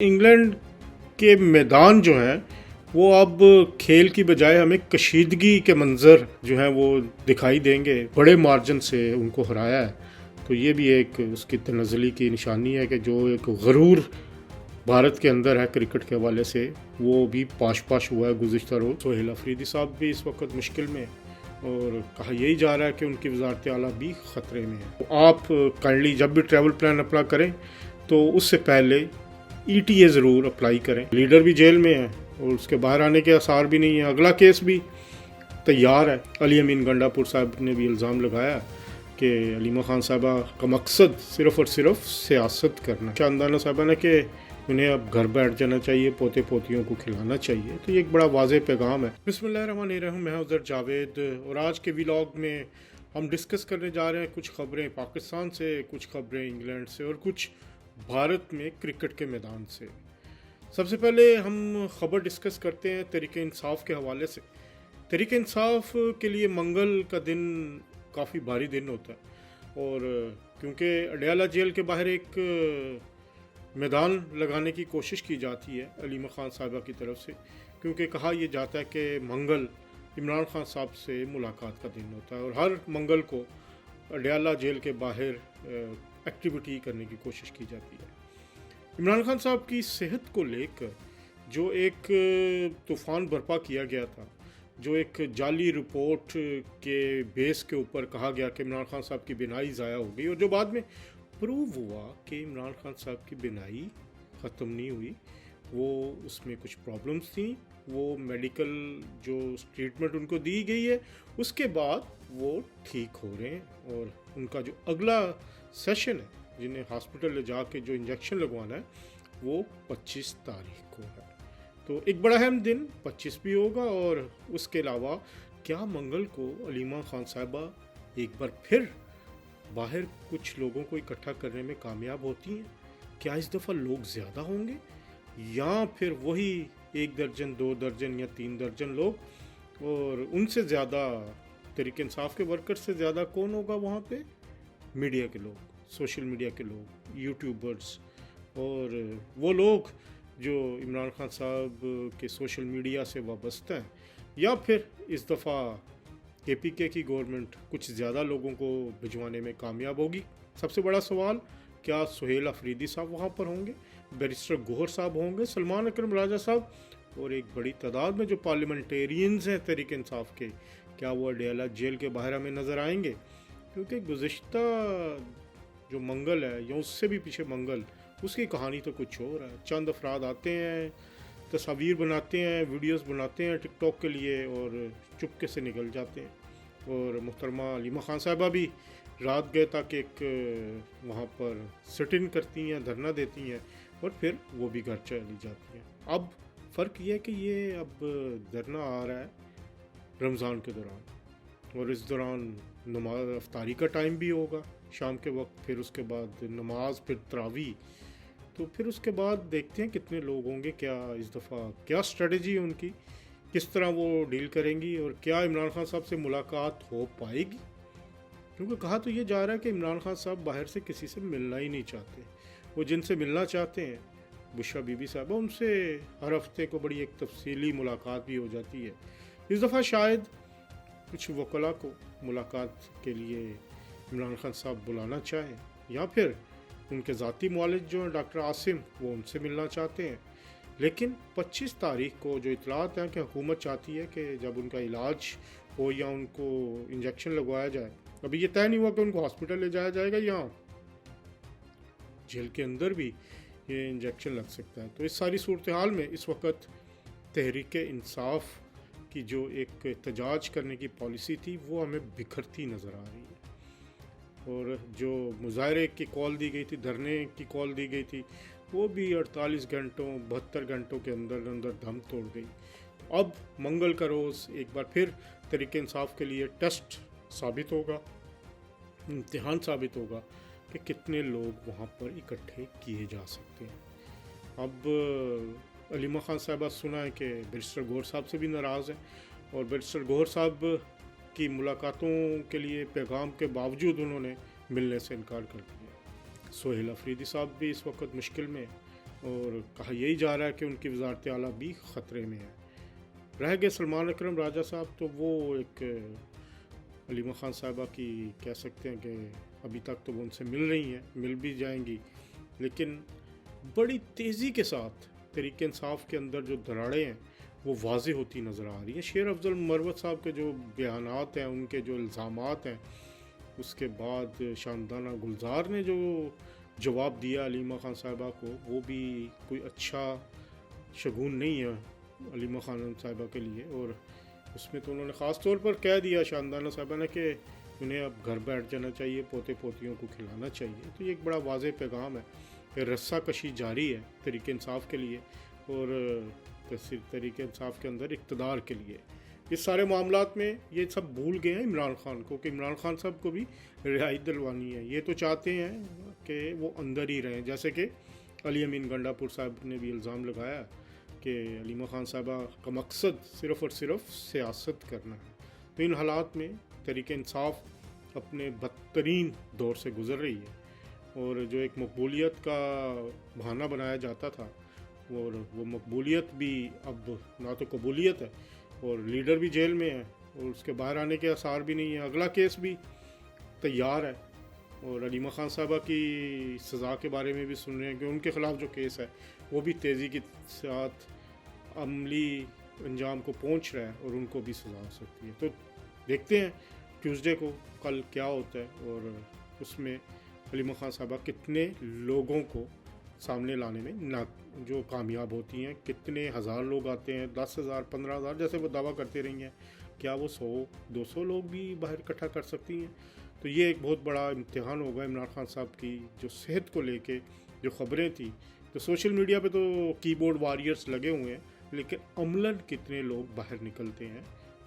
England کے میدان جو ہیں وہ اب کھیل کی بجائے ہمیں کشیدگی کے منظر جو ہیں وہ دکھائی دیں گے. بڑے مارجن سے ان کو ہرایا ہے، تو یہ بھی ایک اس کی تنزلی کی نشانی ہے کہ جو ایک غرور بھارت کے اندر ہے کرکٹ کے حوالے سے وہ بھی پاش پاش ہوا ہے گزشتہ روز. سہیل افریدی صاحب بھی اس وقت مشکل میں اور کہا یہی جا رہا ہے کہ ان کی وزارت اعلیٰ بھی خطرے میں ہے. آپ کائنڈلی جب بھی ٹریول پلان اپلائی کریں تو اس سے پہلے ETA ضرور اپلائی کریں. لیڈر بھی جیل میں ہے اور اس کے باہر آنے کے آثار بھی نہیں ہیں. اگلا کیس بھی تیار ہے. علی امین گنڈا پور صاحب نے بھی الزام لگایا کہ علیمہ خان صاحبہ کا مقصد صرف اور صرف سیاست کرنا. شاندانہ صاحبہ نے کہ انہیں اب گھر بیٹھ جانا چاہیے، پوتے پوتیوں کو کھلانا چاہیے. تو یہ ایک بڑا واضح پیغام ہے. بسم اللہ الرحمن الرحیم. میں عذر جاوید اور آج کے ویلاگ میں ہم ڈسکس کرنے جا رہے ہیں کچھ خبریں پاکستان سے، کچھ خبریں انگلینڈ سے اور کچھ بھارت میں کرکٹ کے میدان سے. سب سے پہلے ہم خبر ڈسکس کرتے ہیں تحریک انصاف کے حوالے سے. تحریک انصاف کے لیے منگل کا دن کافی بھاری دن ہوتا ہے، اور کیونکہ اڈیالہ جیل کے باہر ایک میدان لگانے کی کوشش کی جاتی ہے علیمہ خان صاحبہ کی طرف سے، کیونکہ کہا یہ جاتا ہے کہ منگل عمران خان صاحب سے ملاقات کا دن ہوتا ہے اور ہر منگل کو اڈیالہ جیل کے باہر ایکٹیویٹی کرنے کی کوشش کی جاتی ہے. عمران خان صاحب کی صحت کو لے کر جو ایک طوفان برپا کیا گیا تھا، جو ایک جعلی رپورٹ کے بیس کے اوپر کہا گیا کہ عمران خان صاحب کی بینائی ضائع ہو گئی، اور جو بعد میں پروو ہوا کہ عمران خان صاحب کی بینائی ختم نہیں ہوئی، وہ اس میں کچھ پرابلمز تھیں. وہ میڈیکل جو ٹریٹمنٹ ان کو دی گئی ہے اس کے بعد وہ ٹھیک ہو رہے ہیں، اور ان کا جو اگلا سیشن ہے جنہیں ہاسپٹل لے جا کے جو انجیکشن لگوانا ہے وہ 25 تاریخ کو ہے. تو ایک بڑا اہم دن 25 بھی ہوگا. اور اس کے علاوہ کیا منگل کو علیمہ خان صاحبہ ایک بار پھر باہر کچھ لوگوں کو اکٹھا کرنے میں کامیاب ہوتی ہیں؟ کیا اس دفعہ لوگ زیادہ ہوں گے یا پھر وہی 1 درجن 2 درجن یا 3 درجن لوگ؟ اور ان سے زیادہ تحریک انصاف کے ورکر سے زیادہ کون ہوگا وہاں پہ؟ میڈیا کے لوگ، سوشل میڈیا کے لوگ، یوٹیوبرز اور وہ لوگ جو عمران خان صاحب کے سوشل میڈیا سے وابستہ ہیں. یا پھر اس دفعہ KPK کی گورنمنٹ کچھ زیادہ لوگوں کو بھجوانے میں کامیاب ہوگی. سب سے بڑا سوال، کیا سہیل افریدی صاحب وہاں پر ہوں گے، بیرسٹر گوہر صاحب ہوں گے، سلمان اکرم راجہ صاحب اور ایک بڑی تعداد میں جو پارلیمنٹیرینز ہیں تحریک انصاف کے، کیا وہ اڈیالہ جیل کے باہر ہمیں نظر آئیں گے؟ کیونکہ گزشتہ جو منگل ہے یا اس سے بھی پیچھے منگل، اس کی کہانی تو کچھ اور ہے. چند افراد آتے ہیں، تصاویر بناتے ہیں، ویڈیوز بناتے ہیں ٹک ٹاک کے لیے اور چپکے سے نکل جاتے ہیں. اور محترمہ علیمہ خان صاحبہ بھی رات گئے تک ایک وہاں پر سٹ ان کرتی ہیں، دھرنا دیتی ہیں اور پھر وہ بھی گھر چلی جاتی ہیں. اب فرق یہ ہے کہ یہ اب دھرنا آ رہا ہے رمضان کے دوران، اور اس دوران نماز افطاری کا ٹائم بھی ہوگا شام کے وقت، پھر اس کے بعد نماز، پھر تراویح. تو پھر اس کے بعد دیکھتے ہیں کتنے لوگ ہوں گے، کیا اس دفعہ کیا اسٹریٹجی ہے ان کی، کس طرح وہ ڈیل کریں گی، اور کیا عمران خان صاحب سے ملاقات ہو پائے گی. کیونکہ کہا تو یہ جا رہا ہے کہ عمران خان صاحب باہر سے کسی سے ملنا ہی نہیں چاہتے. وہ جن سے ملنا چاہتے ہیں، بشرا بی بی صاحبہ، ان سے ہر ہفتے کو بڑی ایک تفصیلی ملاقات بھی ہو جاتی ہے. اس دفعہ شاید کچھ وکلاء کو ملاقات کے لیے عمران خان صاحب بلانا چاہیں، یا پھر ان کے ذاتی معالج جو ہیں ڈاکٹر عاصم، وہ ان سے ملنا چاہتے ہیں. لیکن 25 تاریخ کو جو اطلاعات ہیں کہ حکومت چاہتی ہے کہ جب ان کا علاج ہو یا ان کو انجیکشن لگوایا جائے، ابھی یہ طے نہیں ہوا کہ ان کو ہاسپٹل لے جایا جائے گا یا جیل کے اندر بھی یہ انجیکشن لگ سکتا ہے. تو اس ساری صورتحال میں اس وقت تحریک انصاف کی جو ایک احتجاج کرنے کی پالیسی تھی وہ ہمیں بکھرتی نظر آ رہی ہے، اور جو مظاہرے کی کال دی گئی تھی، دھرنے کی کال دی گئی تھی، وہ بھی 48 گھنٹوں 72 گھنٹوں کے اندر دھم توڑ گئی. اب منگل کا روز ایک بار پھر تحریک انصاف کے لیے ٹیسٹ ثابت ہوگا، امتحان ثابت ہوگا کہ کتنے لوگ وہاں پر اکٹھے کیے جا سکتے ہیں. اب علیمہ خان صاحبہ سنا ہے کہ بیرسٹر گوہر صاحب سے بھی ناراض ہیں، اور بیرسٹر گوہر صاحب کی ملاقاتوں کے لیے پیغام کے باوجود انہوں نے ملنے سے انکار کر دیا. سہیل افریدی صاحب بھی اس وقت مشکل میں، اور کہا یہی جا رہا ہے کہ ان کی وزارت اعلیٰ بھی خطرے میں ہے۔ رہ گئے سلمان اکرم راجہ صاحب، تو وہ ایک علیمہ خان صاحبہ کی کہہ سکتے ہیں کہ ابھی تک تو وہ ان سے مل رہی ہیں، مل بھی جائیں گی، لیکن بڑی تیزی کے ساتھ تحریک انصاف کے اندر جو دراڑیں ہیں وہ واضح ہوتی نظر آ رہی ہیں۔ شیر افضل مروت صاحب کے جو بیانات ہیں، ان کے جو الزامات ہیں، اس کے بعد شاندانہ گلزار نے جو جواب دیا علیمہ خان صاحبہ کو، وہ بھی کوئی اچھا شگون نہیں ہے علیمہ خان صاحبہ کے لیے۔ اور اس میں تو انہوں نے خاص طور پر کہہ دیا شاندانہ صاحبہ نے کہ انہیں اب گھر بیٹھ جانا چاہیے، پوتے پوتیوں کو کھلانا چاہیے۔ تو یہ ایک بڑا واضح پیغام ہے کہ رسہ کشی جاری ہے تحریک انصاف کے لیے اور تحریک انصاف کے اندر اقتدار کے لیے۔ اس سارے معاملات میں یہ سب بھول گئے ہیں عمران خان کو، کہ عمران خان صاحب کو بھی رہائی دلوانی ہے۔ یہ تو چاہتے ہیں کہ وہ اندر ہی رہیں، جیسے کہ علی امین گنڈا پور صاحب نے بھی الزام لگایا کہ علیمہ خان صاحبہ کا مقصد صرف اور صرف سیاست کرنا ہے۔ تو ان حالات میں تحریک انصاف اپنے بدترین دور سے گزر رہی ہے، اور جو ایک مقبولیت کا بہانہ بنایا جاتا تھا، اور وہ مقبولیت بھی اب نہ تو قبولیت ہے، اور لیڈر بھی جیل میں ہے، اور اس کے باہر آنے کے آثار بھی نہیں ہیں۔ اگلا کیس بھی تیار ہے، اور علیمہ خان صاحبہ کی سزا کے بارے میں بھی سن رہے ہیں کہ ان کے خلاف جو کیس ہے وہ بھی تیزی کے ساتھ عملی انجام کو پہنچ رہا ہے، اور ان کو بھی سزا ہو سکتی ہے۔ تو دیکھتے ہیں ٹیوزڈے کو کل کیا ہوتا ہے، اور اس میں علیمہ خان صاحبہ کتنے لوگوں کو سامنے لانے میں جو کامیاب ہوتی ہیں۔ کتنے ہزار لوگ آتے ہیں، 10,000 15,000 جیسے وہ دعویٰ کرتے رہی ہیں، کیا وہ 100-200 لوگ بھی باہر اکٹھا کر سکتی ہیں؟ تو یہ ایک بہت بڑا امتحان ہوگا عمران خان صاحب کی جو صحت کو لے کے جو خبریں تھیں۔ تو سوشل میڈیا پہ تو کی بورڈ واریئرز لگے ہوئے ہیں، لیکن عملاً کتنے لوگ باہر نکلتے ہیں،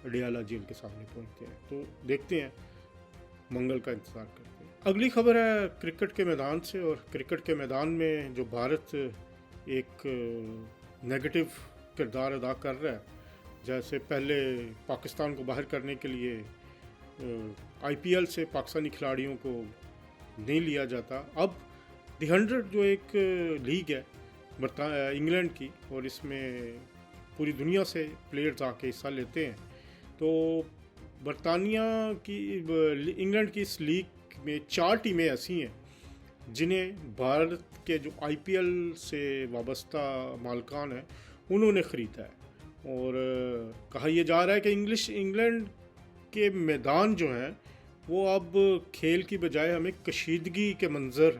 اڈیالہ جیل کے سامنے پہنچتے ہیں؟ تو دیکھتے ہیں، منگل کا انتظار کرتے ہیں۔ اگلی خبر ہے کرکٹ کے میدان سے، اور کرکٹ کے میدان میں جو بھارت ایک نیگیٹو کردار ادا کر رہا ہے، جیسے پہلے پاکستان کو باہر کرنے کے لیے آئی پی ایل سے پاکستانی کھلاڑیوں کو نہیں لیا جاتا، اب دی 100 جو ایک لیگ ہے انگلینڈ کی، اور اس میں پوری دنیا سے پلیئرز آ کے حصہ لیتے ہیں۔ تو برطانیہ کی انگلینڈ کی اس لیگ میں 4 ٹیمیں ایسی ہیں جنہیں بھارت کے جو آئی پی ایل سے وابستہ مالکان ہیں انہوں نے خریدا ہے، اور کہا یہ جا رہا ہے کہ انگلینڈ کے میدان جو ہیں وہ اب کھیل کی بجائے ہمیں کشیدگی کے منظر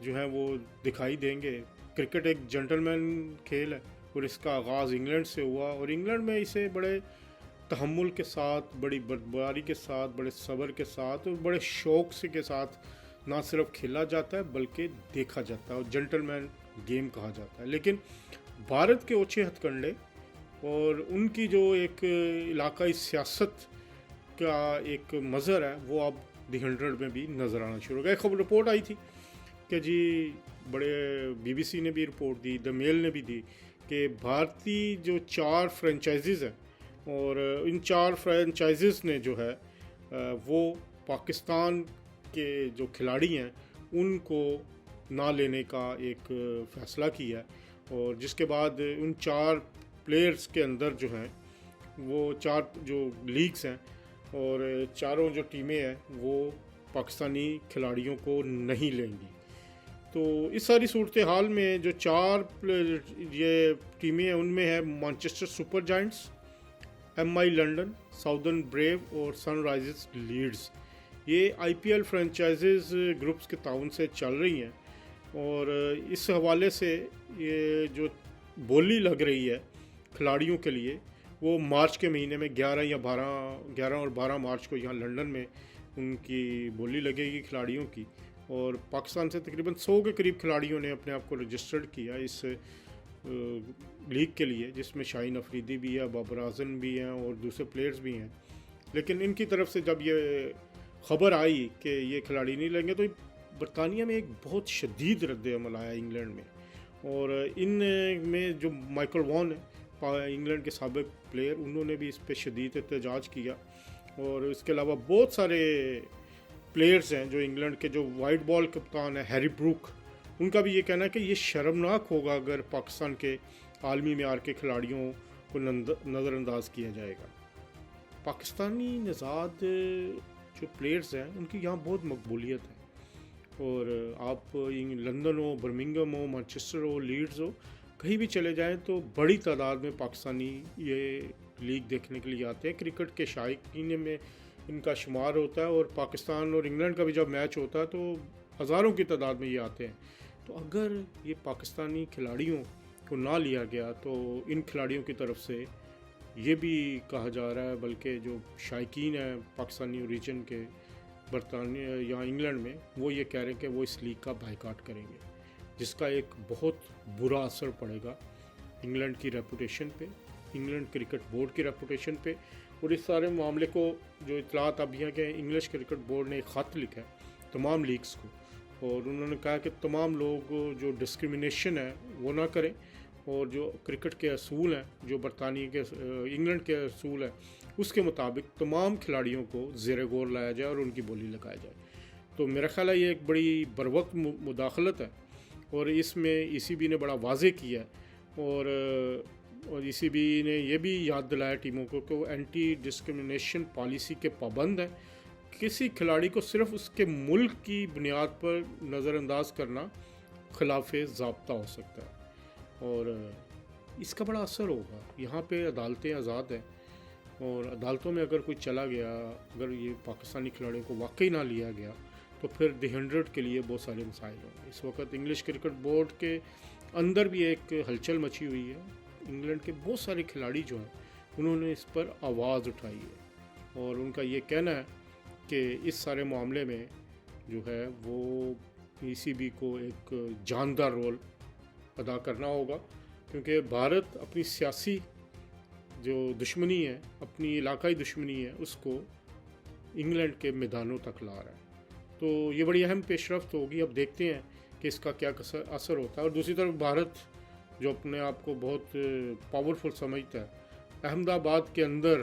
جو ہیں وہ دکھائی دیں گے۔ کرکٹ ایک جنٹل مین کھیل ہے، اور اس کا آغاز انگلینڈ سے ہوا، اور انگلینڈ میں اسے بڑے تحمل کے ساتھ، بڑی بردباری کے ساتھ، بڑے صبر کے ساتھ، اور بڑے شوق سے کے ساتھ نہ صرف کھیلا جاتا ہے بلکہ دیکھا جاتا ہے، اور جنٹل مین گیم کہا جاتا ہے۔ لیکن بھارت کے اوچھے ہتھ کنڈے اور ان کی جو ایک علاقائی سیاست کا ایک مظہر ہے، وہ اب دی 100 میں بھی نظر آنا شروع ہو گیا۔ ایک خبر رپورٹ آئی تھی کہ جی بڑے بی بی سی نے بھی رپورٹ دی، دا میل نے بھی دی، کہ بھارتی جو 4 فرنچائزز ہیں، اور ان 4 فرنچائزز نے جو ہے وہ پاکستان کے جو کھلاڑی ہیں ان کو نہ لینے کا ایک فیصلہ کیا ہے، اور جس کے بعد ان 4 پلیئرز کے اندر جو ہیں وہ 4 جو لیگز ہیں اور چاروں جو ٹیمیں ہیں وہ پاکستانی کھلاڑیوں کو نہیں لیں گی۔ تو اس ساری صورتحال میں جو 4 یہ ٹیمیں ہیں ان میں ہے مانچسٹر سپر جائنٹس، ایم آئی لنڈن، ساؤدرن بریو اور سن رائزرز لیڈز۔ یہ آئی پی ایل فرنچائزز گروپس کے تعاون سے چل رہی ہیں، اور اس حوالے سے یہ جو بولی لگ رہی ہے کھلاڑیوں کے لیے وہ مارچ کے مہینے میں 11 اور 12 مارچ کو یہاں لنڈن میں ان کی بولی لگے گی کھلاڑیوں کی، اور پاکستان سے تقریباً 100 کے قریب کھلاڑیوں نے اپنے آپ کو رجسٹرڈ کیا اس لیگ کے لیے، جس میں شاہین افریدی بھی ہے، بابر اعظم بھی ہیں اور دوسرے پلیئرز بھی ہیں۔ لیکن ان کی طرف سے جب یہ خبر آئی کہ یہ کھلاڑی نہیں لیں گے تو برطانیہ میں ایک بہت شدید رد عمل آیا انگلینڈ میں، اور ان میں جو مائیکل وان ہے انگلینڈ کے سابق پلیئر، انہوں نے بھی اس پہ شدید احتجاج کیا، اور اس کے علاوہ بہت سارے پلیئرز ہیں جو انگلینڈ کے جو وائٹ بال کپتان ہیں ہیری بروک، ان کا بھی یہ کہنا ہے کہ یہ شرمناک ہوگا اگر پاکستان کے عالمی معیار کے کھلاڑیوں کو نظر انداز کیا جائے گا۔ پاکستانی نژاد جو پلیئرز ہیں ان کی یہاں بہت مقبولیت ہے، اور آپ لندن ہو، برمنگم ہو، مانچسٹر ہو، لیڈز ہو، کہیں بھی چلے جائیں تو بڑی تعداد میں پاکستانی یہ لیگ دیکھنے کے لیے آتے ہیں۔ کرکٹ کے شائقین میں ان کا شمار ہوتا ہے، اور پاکستان اور انگلینڈ کا بھی جب میچ ہوتا ہے تو ہزاروں کی تعداد میں یہ آتے ہیں۔ تو اگر یہ پاکستانی کھلاڑیوں کو نہ لیا گیا تو ان کھلاڑیوں کی طرف سے یہ بھی کہا جا رہا ہے، بلکہ جو شائقین ہیں پاکستانی اوریجن کے برطانیہ یا انگلینڈ میں، وہ یہ کہہ رہے ہیں کہ وہ اس لیگ کا بائیکاٹ کریں گے، جس کا ایک بہت برا اثر پڑے گا انگلینڈ کی ریپوٹیشن پہ، انگلینڈ کرکٹ بورڈ کی ریپوٹیشن پہ۔ اور اس سارے معاملے کو جو اطلاعات ابھی ہیں کہ انگلش کرکٹ بورڈ نے ایک خط لکھا ہے تمام لیگز کو، اور انہوں نے کہا کہ تمام لوگ جو ڈسکرمنیشن ہے وہ نہ کریں، اور جو کرکٹ کے اصول ہیں، جو برطانیہ کے انگلینڈ کے اصول ہیں، اس کے مطابق تمام کھلاڑیوں کو زیر غور لایا جائے اور ان کی بولی لگایا جائے۔ تو میرا خیال ہے یہ ایک بڑی بروقت مداخلت ہے، اور اس میں ای سی بی نے بڑا واضح کیا ہے، اور ای سی بی نے یہ بھی یاد دلایا ٹیموں کو کہ وہ اینٹی ڈسکرمنیشن پالیسی کے پابند ہیں۔ کسی کھلاڑی کو صرف اس کے ملک کی بنیاد پر نظر انداز کرنا خلاف ضابطہ ہو سکتا ہے، اور اس کا بڑا اثر ہوگا۔ یہاں پہ عدالتیں آزاد ہیں، اور عدالتوں میں اگر کوئی چلا گیا، اگر یہ پاکستانی کھلاڑیوں کو واقعی نہ لیا گیا تو پھر دی 100 کے لیے بہت سارے مسائل ہوں گے۔ اس وقت انگلش کرکٹ بورڈ کے اندر بھی ایک ہلچل مچی ہوئی ہے۔ انگلینڈ کے بہت سارے کھلاڑی جو ہیں انہوں نے اس پر آواز اٹھائی ہے، اور ان کا یہ کہنا ہے کہ اس سارے معاملے میں جو ہے وہ ای سی بی کو ایک جاندار رول ادا کرنا ہوگا، کیونکہ بھارت اپنی سیاسی جو دشمنی ہے، اپنی علاقائی دشمنی ہے، اس کو انگلینڈ کے میدانوں تک لا رہا ہے۔ تو یہ بڑی اہم پیش رفت ہوگی۔ اب دیکھتے ہیں کہ اس کا کیا اثر ہوتا ہے۔ اور دوسری طرف بھارت جو اپنے آپ کو بہت پاورفل سمجھتا ہے، احمد آباد کے اندر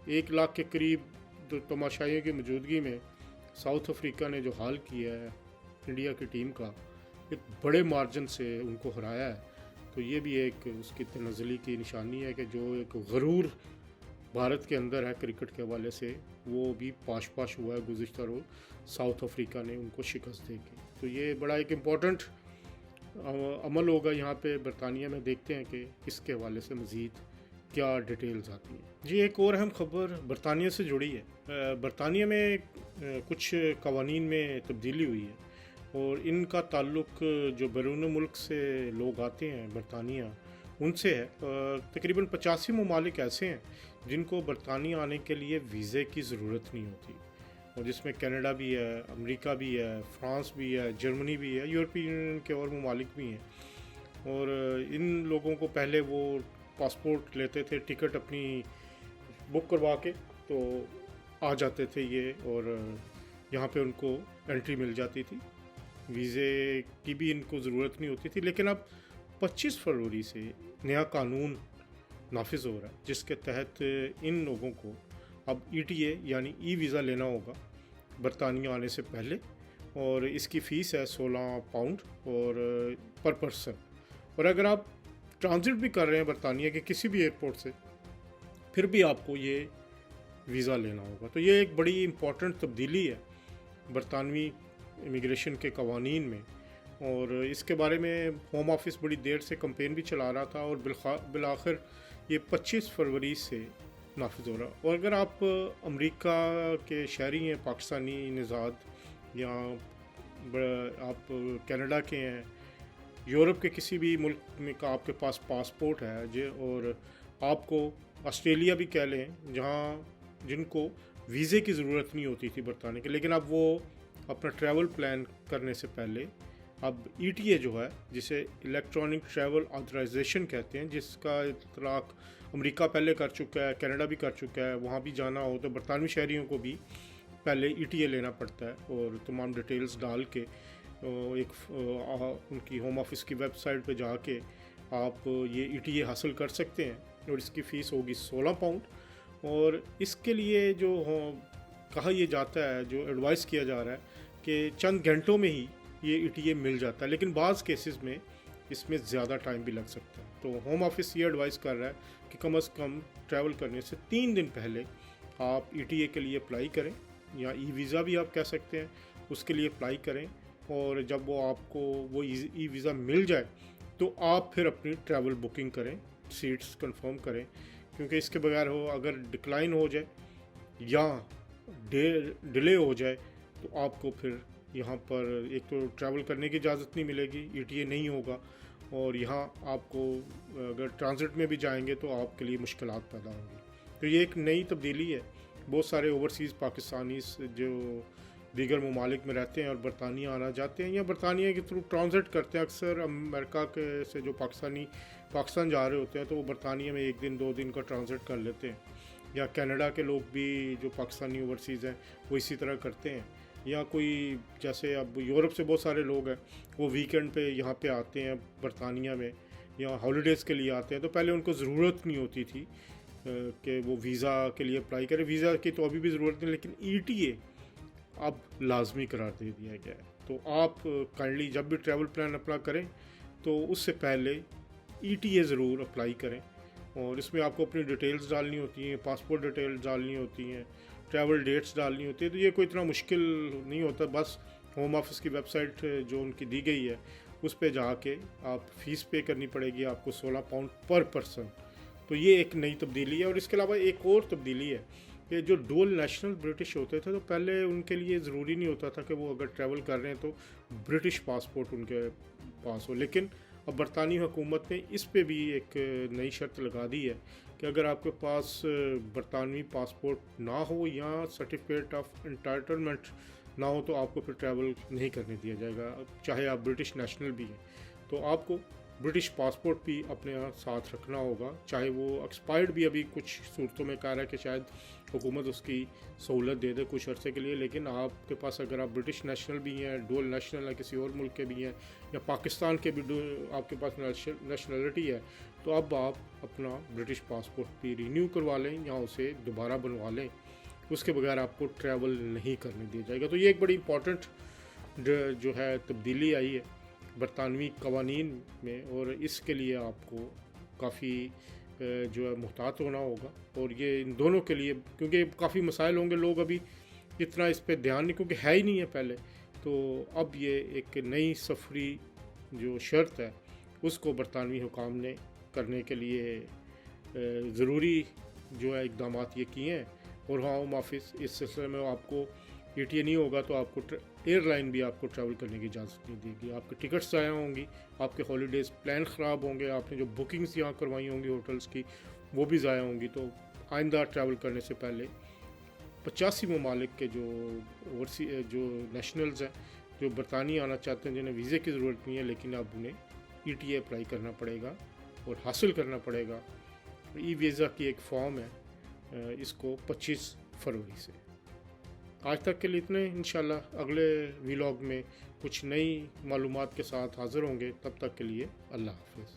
1 لاکھ کے قریب تماشائیوں کی موجودگی میں ساؤتھ افریقہ نے جو حال کیا ہے انڈیا کی ٹیم کا، ایک بڑے مارجن سے ان کو ہرایا ہے، تو یہ بھی ایک اس کی تنزلی کی نشانی ہے کہ جو ایک غرور بھارت کے اندر ہے کرکٹ کے حوالے سے، وہ بھی پاش پاش ہوا ہے گزشتہ روز ساؤتھ افریقہ نے ان کو شکست دے کے۔ تو یہ بڑا ایک امپورٹنٹ عمل ہوگا یہاں پہ برطانیہ میں۔ دیکھتے ہیں کہ اس کے حوالے سے مزید کیا ڈیٹیلز آتی ہیں۔ جی ایک اور اہم خبر برطانیہ سے جڑی ہے۔ برطانیہ میں کچھ قوانین میں تبدیلی ہوئی ہے، اور ان کا تعلق جو بیرون ملک سے لوگ آتے ہیں برطانیہ ان سے ہے۔ تقریباً 85 ممالک ایسے ہیں جن کو برطانیہ آنے کے لیے ویزے کی ضرورت نہیں ہوتی، اور جس میں کینیڈا بھی ہے، امریکہ بھی ہے، فرانس بھی ہے، جرمنی بھی ہے، یورپی یونین کے اور ممالک بھی ہیں۔ اور ان لوگوں کو پہلے وہ پاسپورٹ لیتے تھے، ٹکٹ اپنی بک کروا کے تو آ جاتے تھے یہ، اور یہاں پہ ان کو انٹری مل جاتی تھی، ویزے کی بھی ان کو ضرورت نہیں ہوتی تھی۔ لیکن اب 25 فروری سے نیا قانون نافذ ہو رہا ہے، جس کے تحت ان لوگوں کو اب ای ٹی اے یعنی ای ویزا لینا ہوگا برطانیہ آنے سے پہلے، اور اس کی فیس ہے 16 پاؤنڈ اور پر پرسن۔ اور اگر آپ ٹرانزٹ بھی کر رہے ہیں برطانیہ کے کسی بھی ایئرپورٹ سے، پھر بھی آپ کو یہ ویزا لینا ہوگا۔ تو یہ ایک بڑی امپورٹنٹ تبدیلی ہے برطانوی امیگریشن کے قوانین میں، اور اس کے بارے میں ہوم آفس بڑی دیر سے کمپین بھی چلا رہا تھا، اور بالآخر یہ 25 فروری سے نافذ ہو رہا۔ اور اگر آپ امریکہ کے شہری ہیں پاکستانی نژاد، یا آپ کینیڈا کے ہیں، یورپ کے کسی بھی ملک میں کا آپ کے پاس پاسپورٹ ہے، اور آپ کو آسٹریلیا بھی کہہ لیں جن کو ویزے کی ضرورت نہیں ہوتی تھی برطانیہ کے، لیکن اب وہ اپنا ٹریول پلان کرنے سے پہلے اب ای ٹی اے جو ہے، جسے الیکٹرانک ٹریول آتھرائزیشن کہتے ہیں، جس کا اطلاق امریکہ پہلے کر چکا ہے، کینیڈا بھی کر چکا ہے، وہاں بھی جانا ہو تو برطانوی شہریوں کو بھی پہلے ای ٹی اے لینا پڑتا ہے، اور تمام ڈیٹیلز ڈال کے ان کی ہوم آفس کی ویب سائٹ پہ جا کے آپ یہ ای ٹی اے حاصل کر سکتے ہیں، اور اس کی فیس ہوگی 16 پاؤنڈ۔ اور اس کے لیے جو کہا یہ جاتا ہے، جو ایڈوائز کیا جا رہا ہے کہ چند گھنٹوں میں ہی یہ ETA مل جاتا ہے، لیکن بعض کیسز میں اس میں زیادہ ٹائم بھی لگ سکتا ہے۔ تو ہوم آفس یہ ایڈوائز کر رہا ہے کہ کم از کم ٹریول کرنے سے 3 دن پہلے آپ ETA کے لیے اپلائی کریں، یا ای ویزا بھی آپ کہہ سکتے ہیں، اس کے لیے اپلائی کریں، اور جب وہ آپ کو وہ ای ویزا مل جائے تو آپ پھر اپنی ٹریول بکنگ کریں، سیٹس کنفرم کریں، کیونکہ اس کے بغیر اگر ڈکلائن ہو جائے یا ڈیلے ہو جائے تو آپ کو پھر یہاں پر ایک تو ٹریول کرنے کی اجازت نہیں ملے گی، ETA نہیں ہوگا، اور یہاں آپ کو اگر ٹرانزٹ میں بھی جائیں گے تو آپ کے لیے مشکلات پیدا ہوں گی۔ تو یہ ایک نئی تبدیلی ہے۔ بہت سارے اوورسیز پاکستانیز جو دیگر ممالک میں رہتے ہیں اور برطانیہ آنا جاتے ہیں یا برطانیہ کے تھرو ٹرانزٹ کرتے ہیں، اکثر امریکہ کے سے جو پاکستان جا رہے ہوتے ہیں تو وہ برطانیہ میں 1 دن 2 دن کا ٹرانزٹ کر لیتے ہیں، یا کینیڈا کے لوگ بھی جو پاکستانی اوورسیز ہیں وہ اسی طرح کرتے ہیں، یا کوئی جیسے اب یورپ سے بہت سارے لوگ ہیں وہ ویکینڈ پہ یہاں پہ آتے ہیں برطانیہ میں یا ہالیڈیز کے لیے آتے ہیں، تو پہلے ان کو ضرورت نہیں ہوتی تھی کہ وہ ویزا کے لیے اپلائی کریں، ویزا کی تو ابھی بھی ضرورت نہیں، لیکن ETA اب لازمی قرار دے دیا گیا ہے۔ تو آپ کائنڈلی جب بھی ٹریول پلان اپلائی کریں تو اس سے پہلے ETA ضرور اپلائی کریں، اور اس میں آپ کو اپنی ڈیٹیلز ڈالنی ہوتی ہیں، پاسپورٹ ڈیٹیلز ڈالنی ہوتی ہیں، ٹریول ڈیٹس ڈالنی ہوتی ہے، تو یہ کوئی اتنا مشکل نہیں ہوتا، بس ہوم آفس کی ویب سائٹ جو ان کی دی گئی ہے اس پہ جا کے آپ فیس پے کرنی پڑے گی آپ کو £16 پر پرسن۔ تو یہ ایک نئی تبدیلی ہے، اور اس کے علاوہ ایک اور تبدیلی ہے کہ جو ڈول نیشنل برٹش ہوتے تھے تو پہلے ان کے لیے ضروری نہیں ہوتا تھا کہ وہ اگر ٹریول کر رہے ہیں تو برٹش پاسپورٹ ان کے پاس ہو، لیکن اب برطانوی حکومت نے اس پہ بھی ایک نئی شرط لگا دی ہے کہ اگر آپ کے پاس برطانوی پاسپورٹ نہ ہو یا سرٹیفکیٹ آف انٹائٹلمنٹ نہ ہو تو آپ کو پھر ٹریول نہیں کرنے دیا جائے گا، چاہے آپ برٹش نیشنل بھی ہیں۔ تو آپ کو برٹش پاسپورٹ بھی اپنے ساتھ رکھنا ہوگا، چاہے وہ ایکسپائرڈ بھی ابھی کچھ صورتوں میں کہہ رہا ہے کہ شاید حکومت اس کی سہولت دے دے کچھ عرصے کے لیے، لیکن آپ کے پاس اگر آپ برٹش نیشنل بھی ہیں، ڈول نیشنل ہے کسی اور ملک کے بھی ہیں، یا پاکستان کے بھی آپ کے پاس نیشنلٹی ہے، تو اب آپ اپنا برٹش پاسپورٹ بھی رینیو کروا لیں یا اسے دوبارہ بنوا لیں، اس کے بغیر آپ کو ٹریول نہیں کرنے دیا جائے گا۔ تو یہ ایک بڑی امپورٹنٹ جو ہے تبدیلی آئی ہے برطانوی قوانین میں، اور اس کے لیے آپ کو کافی جو ہے محتاط ہونا ہوگا، اور یہ ان دونوں کے لیے کیونکہ کافی مسائل ہوں گے، لوگ ابھی اتنا اس پہ دھیان نہیں کیونکہ ہے ہی نہیں ہے پہلے، تو اب یہ ایک نئی سفری جو شرط ہے اس کو برطانوی حکام نے کرنے کے لیے ضروری جو ہے اقدامات یہ کیے ہیں، اور ہوم آفس اس سلسلے میں آپ کو ETA نہیں ہوگا تو آپ کو ایئر لائن بھی آپ کو ٹریول کرنے کی اجازت نہیں دے گی، آپ کی ٹکٹس ضائع ہوں گی، آپ کے ہالیڈیز پلان خراب ہوں گے، آپ نے جو بکنگز یہاں کروائی ہوں گی ہوٹلز کی وہ بھی ضائع ہوں گی۔ تو آئندہ ٹریول کرنے سے پہلے 85 ممالک کے جو نیشنلز ہیں جو برطانیہ آنا چاہتے ہیں جنہیں ویزے کی ضرورت نہیں ہے لیکن اب انہیں ETA اپلائی کرنا پڑے گا اور حاصل کرنا پڑے گا۔ ای ویزا کی ایک فارم ہے، اس کو 25 فروری سے۔ آج تک کے لیے اتنے، انشاءاللہ اگلے ویلاگ میں کچھ نئی معلومات کے ساتھ حاضر ہوں گے، تب تک کے لیے اللہ حافظ۔